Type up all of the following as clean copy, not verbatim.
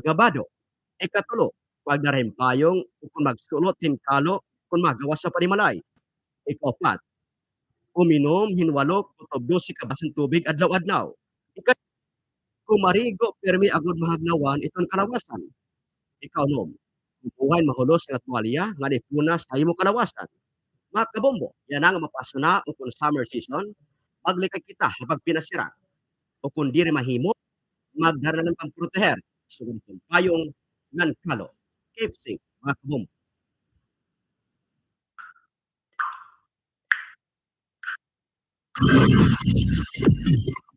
gabado. Ikatulo, pagdarahim payong kung magsulot himkalo kung magawas sa panimalay. Ikapat, uminom hinwalo kutob 12 ka basong tubig adlaw-adlaw. Kumarigo pirmi agud mahagnawan iton kalawasan. Ikaw buhay mahulos nga tuwalya nga nipunas sa imong kalawasan. Mga kabombo, yan ang mapasuna o kung summer season, maglikay kita habang pinasira. O kung di rin mahimo, magdara ng pamproteher. Sugod kung payong nan kalo. Keep safe, mga kabombo.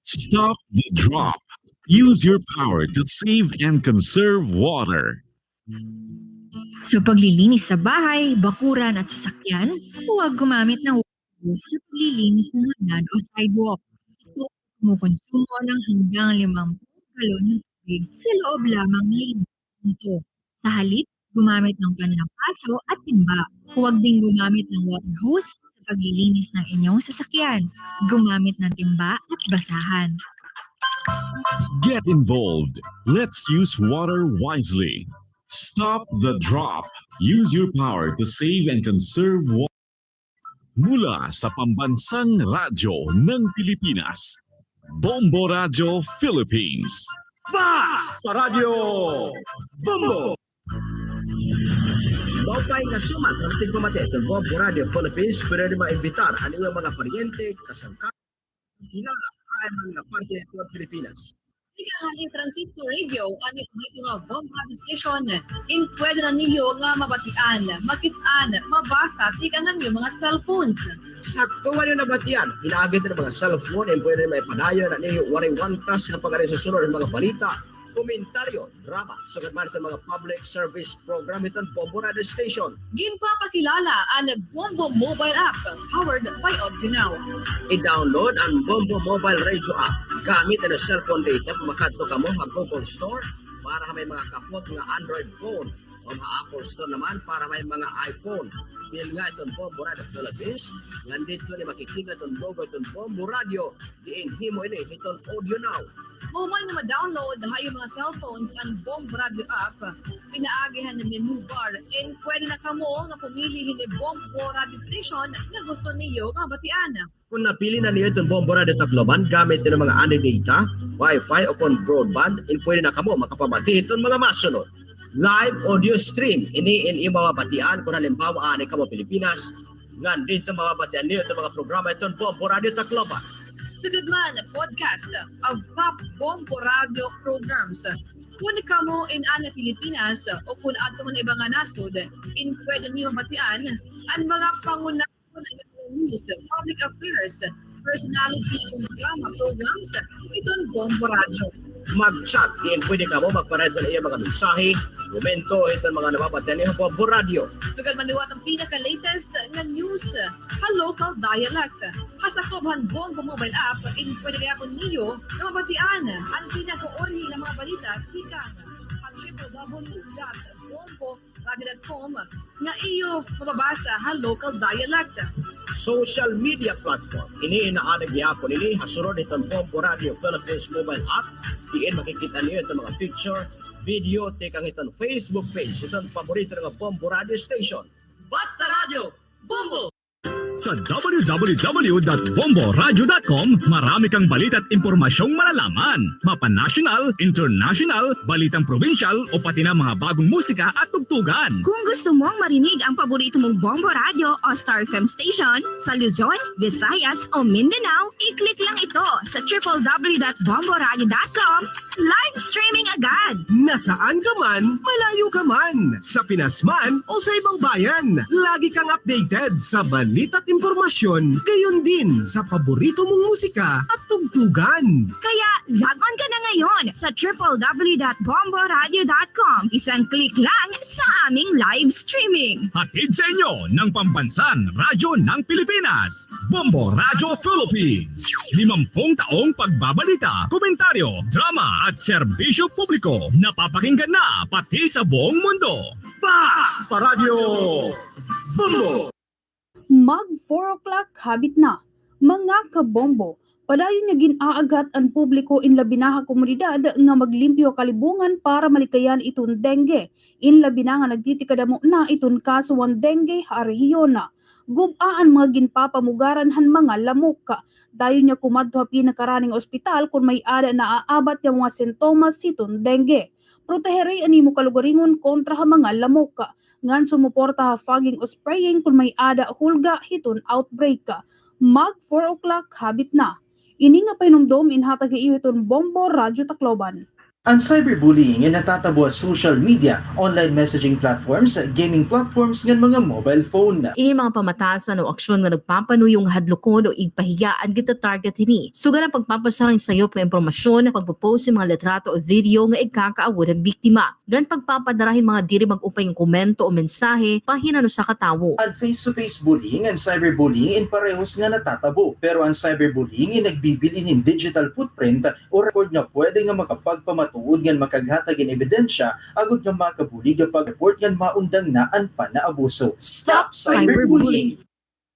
Stop the drop. Use your power to save and conserve water. Sa paglilinis sa bahay, bakuran at sasakyan, huwag gumamit ng water sa paglilinis ng hagdan o sidewalk. Ito kumukonsumo ng hanggang 50 galon ng tubig sa loob lamang ng 5 minuto. Sa halip, gumamit ng panlampaso at timba. Huwag ding gumamit ng water hose sa paglilinis ng inyong sasakyan. Gumamit ng timba at basahan. Get involved. Let's use water wisely. Stop the drop. Use your power to save and conserve water. Mula sa Pambansang Radyo ng Pilipinas, Bombo Radio Philippines. Sa radyo! Bombo! Bawpay nga suman ang tigpamati itong Bombo Radio Philippines, pero na maimbitar ang iyong mga paryente, kasangka, kilala ay mga parte ng Pilipinas. Ikaw ang Transistor Radio, ani dito nga Bombo Radio Station, in pwede na ninyo nga mabatian, makitaan, mabasa, tika nga niyo mga cellphones. Sa tuwa nyo nabatian, hinaagit ng mga cellphone, and pwede na may panayo na ninyo waring wantas na pag-arin sa sunod ng mga balita, komentaryo, drama, sagat man itong mga public service program itong Bombo Radio Station. Ginpapakilala ang Bombo mobile app powered by AudioNow. I-download ang Bombo Mobile Radio app gamit ang cellphone data pumakadto ka mo ang Google Store para may mga kapot nga Android phone o mga Apple Store naman para may mga iPhone. Bil nga itong Bombo Radio Philippines, nandito ni makikita itong logo itong Bombo Radio, diin himo ini itong AudioNow. Mobile nga ma-download na yung mga cellphones ang Bombo Radio app, pinaagihan ng menu bar, and pwede na kamo nga pumili hindi Bombo Radio Station na gusto niyo nga batian. Kung napili na niyo itong Bombo Radio Tacloban gamit din ang mga ani data, Wi-Fi o kung broadband, pwede na kamo makapamati itong mga masunod. Live audio stream, ini mababatian kung halimbawa ani kamo Pilipinas, nandito mababatian niyo itong mga programa itong Bombo Radio Tacloban. Sugudman podcast of Pop Bombo Radio programs. Kung kamo in ana Pilipinas o kung ato man ibang nasod, in pwede niyo mabatian ang mga pangunahon news, public affairs, personality and drama programs itong Bombo Radio. Mag-chat, diyan pwede ka mo magparehod na iya mga mensahe, komento, itong mga nababatian niyo Bombo Radio. Sugad maniwat ang pinaka-latest na news sa local dialect. Kasakobhan Bombo mobile app, in pwede kaya po niyo na mabatian ang pinaka-orhi ng mga balita tikang ang www.bomboradio.com na iyo mababasa sa local dialect. Social media platform, ini inaadag yapon ini hasurod itong Bombo Radio Philippines mobile app. Diin makikita niyo itong mga picture, video, tekang itong Facebook page, itong paborito ng Bombo Radio Station. Basta Radio, Bombo! Sa www.bomboradio.com, marami kang balita at impormasyong malalaman. Mapa national, international, balitang provincial o pati na mga bagong musika at tugtugan. Kung gusto mong marinig ang paborito mong Bombo Radio o Star FM station sa Luzon, Visayas o Mindanao, i-click lang ito sa www.bomboradio.com. Live streaming agad! Nasaan ka man, malayo ka man, sa Pinas man o sa ibang bayan, lagi kang updated sa balita at impormasyon, gayon din sa paborito mong musika at tugtugan. Kaya log on ka na ngayon sa www.bomboradio.com. Isang click lang sa aming live streaming. Hatid sa inyo ng Pambansan Radyo ng Pilipinas, Bombo Radio Philippines. 50 taong pagbabalita, komentaryo, drama at serbisyo publiko. Napapakinggan na pati sa buong mundo. Basta Radio, Bombo! Mag 4 o'clock habit na. Mga kabombo, Padayon niya ginaagat ang publiko in labinaha komunidad nga maglimpyo kalibungan para malikayan iton dengue. In labina nga nagtitikadamo na iton kaso wan dengue ha rehiyon na. Gubaan mga ginpapamugaran han mga lamok. Dayon niya kumadto pinakaraning ospital kung may ada na aabat yung mga sintomas iton dengue. Protehere ani mo kalugaringon kontra ha mga lamok. Ngan sumuporta ha fogging o spraying kung may ada hulga hiton outbreak. Mag 4 o'clock habit na. Ini nga painumdom inhatag iyo iton Bombo Radyo Tacloban. Ang cyberbullying ay natatabo sa social media, online messaging platforms, gaming platforms ng mga mobile phone. Ini mga pamatasan o aksyon nga nagpapanuyong hadlokon o igpahiyaan kita target ini. Sugan ang pagpapasarang sayop ng impormasyon, pagpopost ng mga litrato o video nga ikakaawod ang biktima. Gan pagpapadarahin mga diri mag-upay ng komento o mensahe, pahinano sa katawo. Ang face-to-face bullying and cyberbullying in parehos nga natatabo. Pero ang cyberbullying ay nagbibilin in digital footprint o record nga pwede nga makapagpamatuod nga makaghatag in ebidensya agud nga makabuli kapag report nga maundang na ang panaabuso. Stop cyberbullying!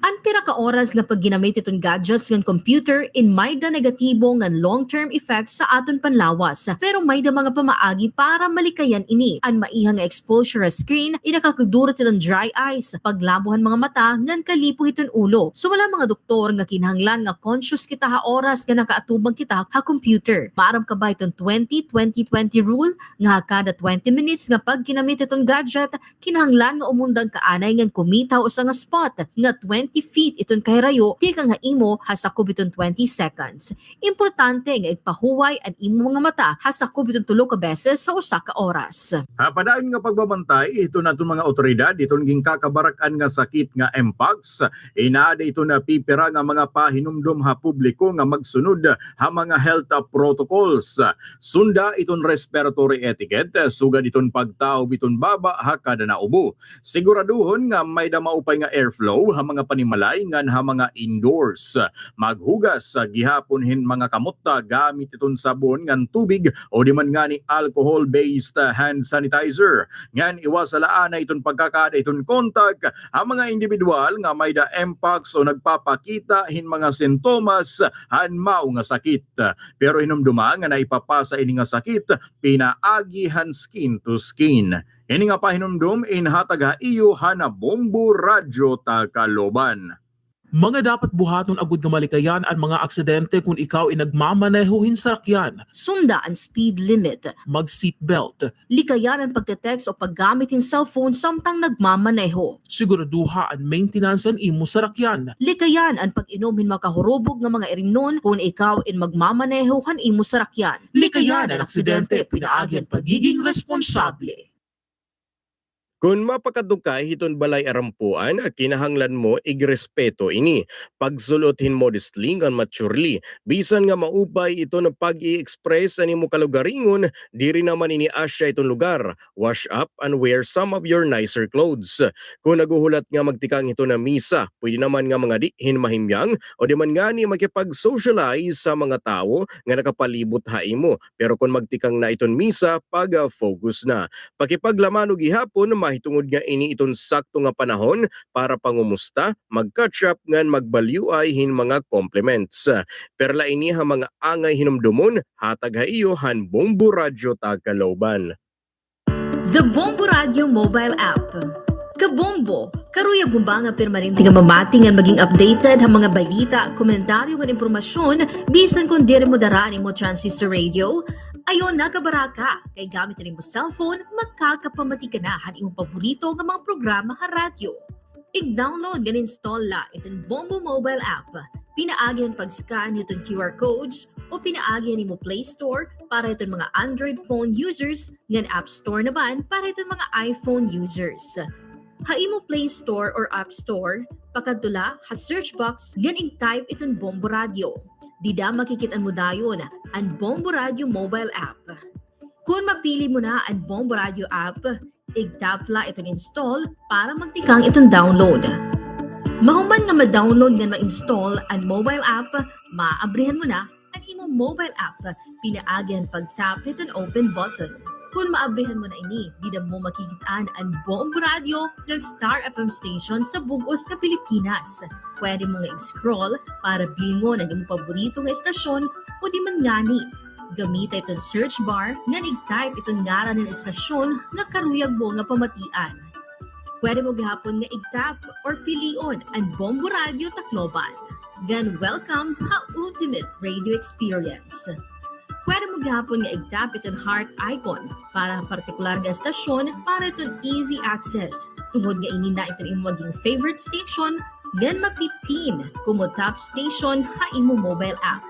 Ang pira ka oras nga pag ginamit itong gadgets ng computer in may da negatibo nga long-term effects sa aton panlawas. Pero may da mga pamaagi para malikayan ini. Ang maihang exposure sa screen, inakakudurot itong dry eyes, paglabuhan mga mata, ngan kalipo itong ulo. So wala mga doktor nga kinahanglan nga conscious kita ha oras nga nakaatubang kita ha computer. Maaram ka ba itong 20-20-20 rule nga kada 20 minutes nga pag ginamit itong gadget, kinahanglan nga umundang kaanay nga kumitaw sa nga spot nga 20 feet iton kay rayo, di ka nga imo hasakob iton 20 seconds. Importante nga ippahuway ang imo mga mata hasakob iton 3 ka beses sa usa ka oras. Padayon nga pagbabantay, ito na itong mga otoridad, itong ginkakabarakan nga sakit nga Mpox, inaada ito na pipira nga mga pahinumdum ha publiko nga magsunod ha mga health protocols. Sunda itong respiratory etiquette, sugad itong pagtaob itong baba ha kada naubo. Siguraduhon nga may damaupay nga airflow ha mga panimalay ngan ha mga indoors. Maghugas sa gihapon hin mga kamuta gamit itong sabon ngan tubig o di man nga ni alcohol-based hand sanitizer. Ngan iwasalaan na itong pagkakada itong kontak ang mga individual nga may da Mpox o nagpapakita hin mga sintomas han mao nga sakit. Pero hinumduma nga naipapasa ini nga sakit pinaagihan skin to skin. Ini nga pahinumdum inhatag ha iyo hana Bombo Radyo Tacloban. Mga dapat buhaton agud nga malikayan ang mga aksidente kung ikaw ay nagmamanehuhin sa sakyan. Sunda ang speed limit. Mag-seatbelt. Likayan ang pagte-text o paggamit ng cellphone samtang nagmamaneho. Siguraduha ang maintenance ang imo sa sakyan. Likayan ang pag-inom hin makahurubog nga mga irimnon kung ikaw in magmamaneho han imo sa sakyan. Likayan ang aksidente pinaagi ang pagiging responsable. Kung mapakadukay hiton balay arampuan, kinahanglan mo igrespeto ini. Pagsulothin modestly ngan maturely. Bisan nga maupay ito na pag-i-express ani mo kalugaringon, diri naman ini asya itong lugar. Wash up and wear some of your nicer clothes. Kung naguhulat nga magtikang ito na misa, pwede naman nga mga dihin mahimyang o di man nga ni makipag-socialize sa mga tao nga nakapalibot haimo. Pero kung magtikang na iton misa, pag-focus na. Pakipaglaman og gihapon, mahitungod nga ini iton sakto nga panahon para pangumusta, mag-catch up ngan magbalyuay hin mga compliments. Perla ini ha mga angay hinumdumon, hatag ha iyo han Bombo Radyo Tacloban. The Bombo Radio mobile app. Kabombo, karuya gumba nga permanente nga mamati nga maging updated ang mga balita, komentaryo nga impormasyon bisan kung diri mo daraan mo transistor radio. Ayon nakabaraka, kay gamit na mo cellphone, magkakapamati ka na han imong paborito nga mga programa ha radyo. I-download gan install la itong Bombo mobile app. Pinaagi ang pag-scan itong QR codes o pinaagi nimo Play Store para itong mga Android phone users, ngan App Store naman para itong mga iPhone users. Haimo Play Store or App Store, pakadula ha search box ganing type itong Bombo Radio. Dida makikitaan mo dayon ang Bombo Radio mobile app. Kung mapili mo na ang Bombo Radio app, i-tapla itong install para magtikang itong download. Mahuman nga ma-download nga ma-install ang mobile app, maabrihan mo na ang imong mobile app. Pinaagi ang pag-tap itong open button. Kung maabrihan mo na ini, di na mo makikitaan ang Bombo Radio ng Star FM station sa bugos na Pilipinas. Pwede mo nga i-scroll para bilingon ang iyong paborito nga estasyon o di man ngani. Gamita itong search bar nga nag-type itong ngalan ng estasyon nga karuyag mo nga pamatian. Pwede mo gihapon nga i-tap or pilion ang Bombo Radio Tacloban. Then welcome sa ultimate radio experience. Pwede mo gihapon nga i-tap itong heart icon para partikular nga estasyon para itong easy access. Tungod nga ini na itong imong maging favorite station, then mapipin kumo top station ha imo mobile app.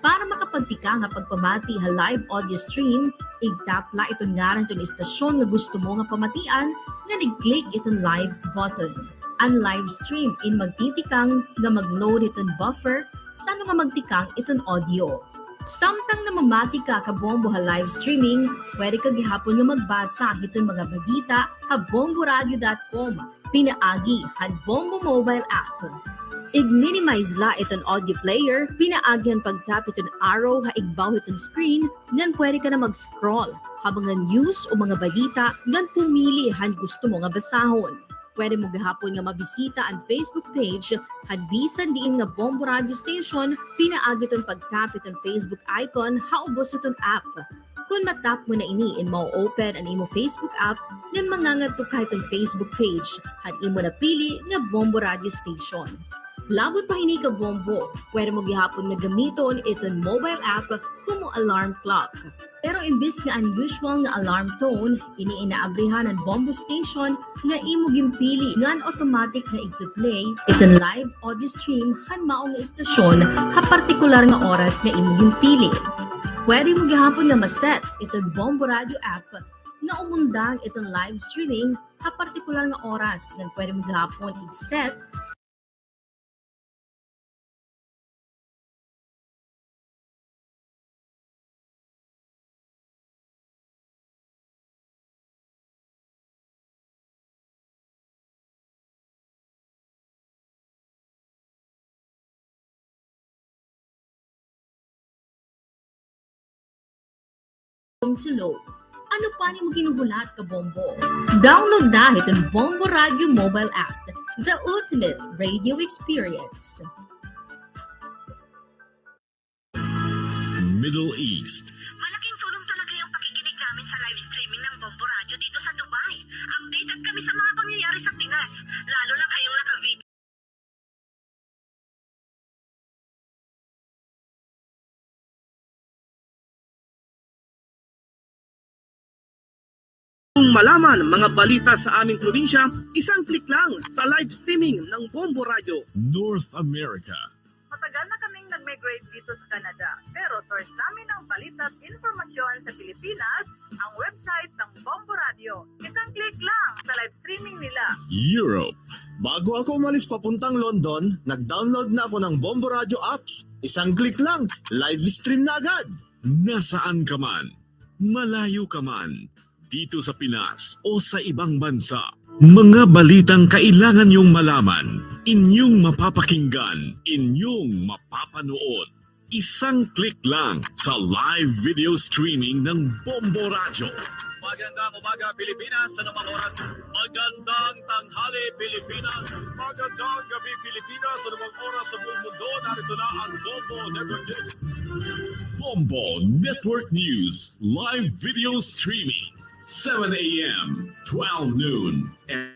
Para makapagtika nga pagpamati ha live audio stream, i-tap la itong ngaran itong istasyon nga gusto mo nga pamatian, nga nag-click itong live button. Ang live stream in magtitikang nga mag-load itong buffer, sano nga magtikang itong audio. Samtang namamati ka kabombo ha live streaming, pwede ka gihapon nga magbasa itong mga balita ha bomboradio.com, pinaagi han Bombo mobile app. I-minimize la itong audio player, pinaagyan pag-tap itong arrow ha igbaw itong screen, ngan pwede ka na mag-scroll habang nga news o mga balita, ngan pumili han gusto mo nga basahon. Pwede mo gahapon nga mabisita ang Facebook page, hadbisan diin nga Bombo Radio Station, pinaagi itong pag-tap itong Facebook icon, haubos itong app. Kung matap mo na ini in mau-open ang imo Facebook app, ngan mangangadto ka itong Facebook page, had imo na pili nga Bombo Radio Station. Labot pa hini ka Bombo, pwede mo gihapon nga gamiton itong mobile app kumo alarm clock. Pero imbis nga unusual nga alarm tone, ini inaabrihan ang Bombo station nga imo gimpili ngan automatic nga i-play itong live audio stream han mao nga istasyon ha partikular nga oras nga imo gimpili. Pwede mo gihapon nga ma-set itong Bombo Radio app nga umundang itong live streaming ha partikular nga oras nga pwede mo gihapon i-set to load. Ano pa ni mo ginugulat ka Bombo? Download na itong Bombo Radio mobile app, the ultimate radio experience. Middle East. Malaking tulong talaga yung pakikinig namin sa live streaming ng Bombo Radio dito sa Dubai. Updated kami sa mga pangyayari sa Pinas, lalo na kayong naka-video. Kung malaman mga balita sa aming probinsya, isang click lang sa live streaming ng Bombo Radio. North America. Matagal na kaming nag-migrate dito sa Canada, pero source namin ng balita at informasyon sa Pilipinas, ang website ng Bombo Radio. Isang click lang sa live streaming nila. Europe. Bago ako umalis papuntang London, nag-download na ako ng Bombo Radio apps. Isang click lang, live stream na agad. Nasaan ka man, malayo ka man, dito sa Pinas o sa ibang bansa, mga balitang kailangan niyong malaman, inyong mapapakinggan, inyong mapapanood. Isang click lang sa live video streaming ng Bombo Radio. Magandang umaga Pilipinas, anumang oras. Magandang tanghali Pilipinas. Magandang gabi Pilipinas, anumang oras sa buong mundo. Narito na ang Bombo Network News. Bombo Network News live video streaming 7 a.m., 12 noon, and